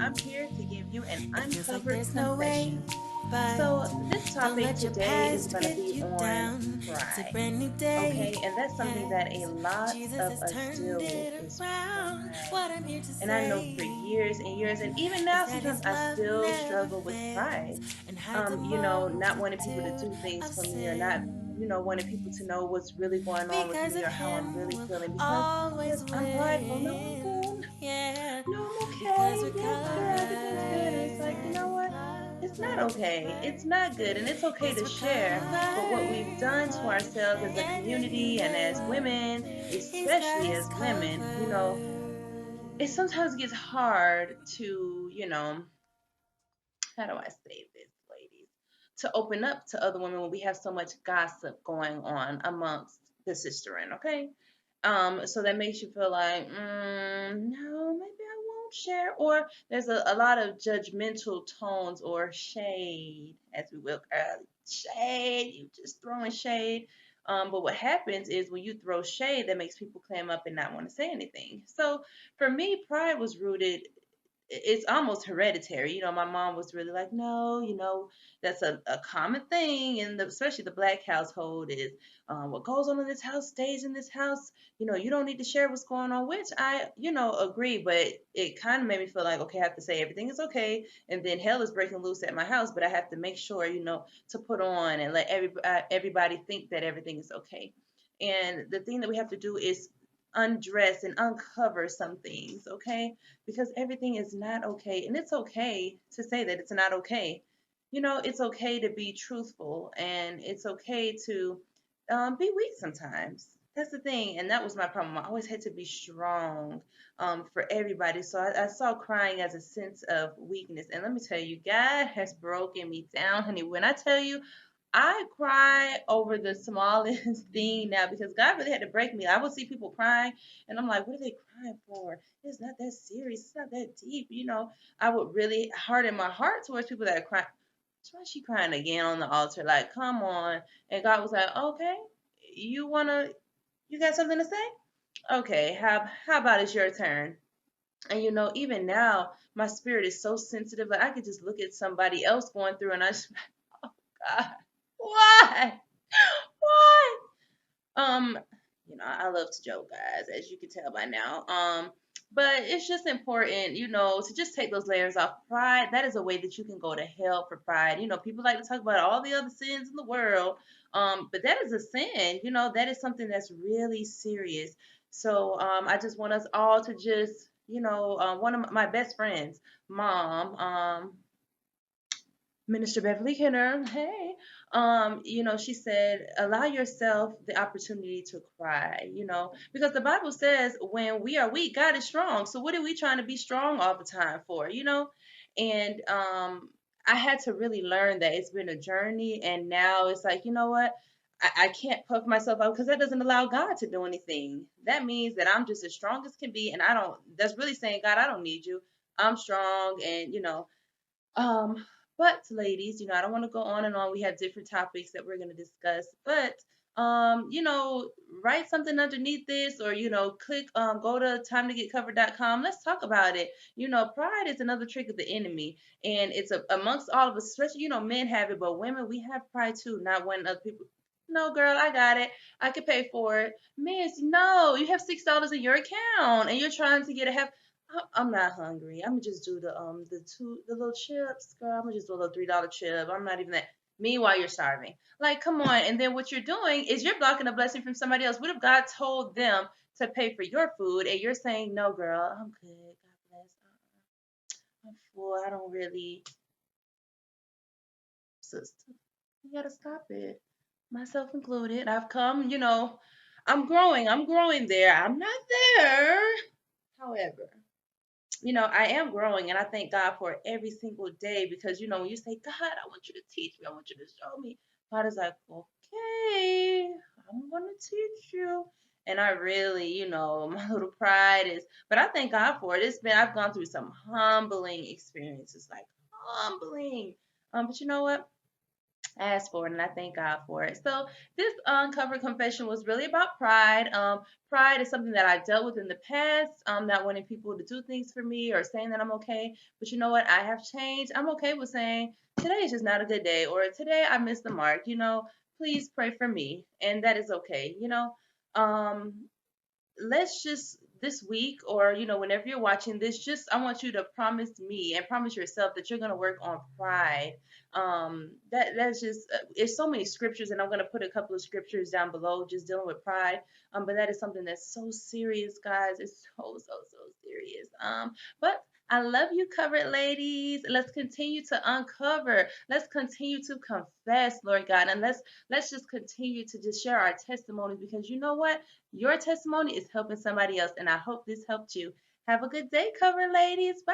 I'm here to give you an It feels like uncovered there's no way, confession. but So, this don't topic let your today is past going to get be you on down. It's a pride. brand new day. Okay, and that's something that a Yes, lot Jesus of has us turned deal with it is around. pride. What I'm here to And I know for say years and years, and even is now, that sometimes his I love still never struggle with pride. fails and hides a Not wanting people to multitude do things of for me or not, sin. wanting people to know what's really going on with Because me of or how I'm him, really we'll feeling always because I'm prideful. No, I'm win. good. Yeah, No, I'm because okay. we're Yes, girl, everything's good. And it's covered like, you know what? It's not covered, okay. It's not good. And it's okay yes, to we're share. But what we've done to covered. ourselves as a Yeah, community and as women, he's got especially us as women, covered. it sometimes gets hard to, how do I say this, ladies? To open up to other women when we have so much gossip going on amongst the sisterin, okay? So that makes you feel like, no, maybe I won't share. Or there's a lot of judgmental tones or shade, as we will call it. Shade, you just throwing shade. But what happens is when you throw shade, that makes people clam up and not want to say anything. So for me, pride was rooted, it's almost hereditary. My mom was really like, no, that's a common thing, and especially the black household is what goes on in this house stays in this house. You don't need to share what's going on, which I, agree, but it kind of made me feel like, okay, I have to say everything is okay, and then hell is breaking loose at my house, but I have to make sure, to put on and let everybody think that everything is okay. And the thing that we have to do is undress and uncover some things, okay? Because everything is not okay. And it's okay to say that it's not okay. It's okay to be truthful and it's okay to be weak sometimes. That's the thing. And that was my problem. I always had to be strong for everybody. So I saw crying as a sense of weakness. And let me tell you, God has broken me down, honey. When I tell you, I cry over the smallest thing now because God really had to break me. I would see people crying and I'm like, what are they crying for? It's not that serious. It's not that deep. I would really harden my heart towards people that are crying. Why is she crying again on the altar? Like, come on. And God was like, okay, you got something to say? Okay, how about it's your turn? And even now, my spirit is so sensitive. Like I could just look at somebody else going through and I just, oh God, why? Why? Um, I love to joke, guys, as you can tell by now. But it's just important, to just take those layers off. Pride, that is a way that you can go to hell for pride. People like to talk about all the other sins in the world. But that is a sin, that is something that's really serious. So I just want us all to just, one of my best friends, mom, Minister Beverly Kenner, hey, she said, allow yourself the opportunity to cry, because the Bible says when we are weak, God is strong. So what are we trying to be strong all the time for? And I had to really learn that it's been a journey, and now it's like, you know what? I can't puff myself up because that doesn't allow God to do anything. That means that I'm just as strong as can be, and I don't. That's really saying, God, I don't need you. I'm strong, and um, but ladies, I don't want to go on and on. We have different topics that we're going to discuss, but write something underneath this or click go to timetogetcovered.com. Let's talk about it. Pride is another trick of the enemy, and it's amongst all of us, especially men have it, but women, we have pride too, not wanting other people. No, girl, I got it. I can pay for it. Miss, no, you have $6 in your account and you're trying to get a half. I'm not hungry. I'm gonna just do the little chips, girl. I'm gonna just do a little $3 chip. I'm not even that. Meanwhile, you're starving. Like, come on. And then what you're doing is you're blocking a blessing from somebody else. What if God told them to pay for your food and you're saying, no, girl, I'm good. God bless. I'm full. I don't really, sister. You gotta stop it. Myself included. I've come. I'm growing. I'm growing there. I'm not there. However, I am growing and I thank God for every single day because, when you say, God, I want you to teach me, I want you to show me, God is like, okay, I'm going to teach you. And I really, my little pride is, but I thank God for it. I've gone through some humbling experiences, like humbling. But you know what? asked for it, and I thank God for it. So this uncovered confession was really about pride. Pride is something that I dealt with in the past, not wanting people to do things for me or saying that I'm okay. But you know what? I have changed. I'm okay with saying today is just not a good day, or today I missed the mark. Please pray for me, and that is okay. Um, let's just this week, or whenever you're watching this, just I want you to promise me and promise yourself that you're going to work on pride. That's just there's so many scriptures, and I'm going to put a couple of scriptures down below just dealing with pride. But that is something that's so serious, guys. It's so serious. But I love you, covered ladies. Let's continue to uncover. Let's continue to confess, Lord God, and let's just continue to just share our testimonies, because you know what? Your testimony is helping somebody else, and I hope this helped you. Have a good day, cover ladies. Bye.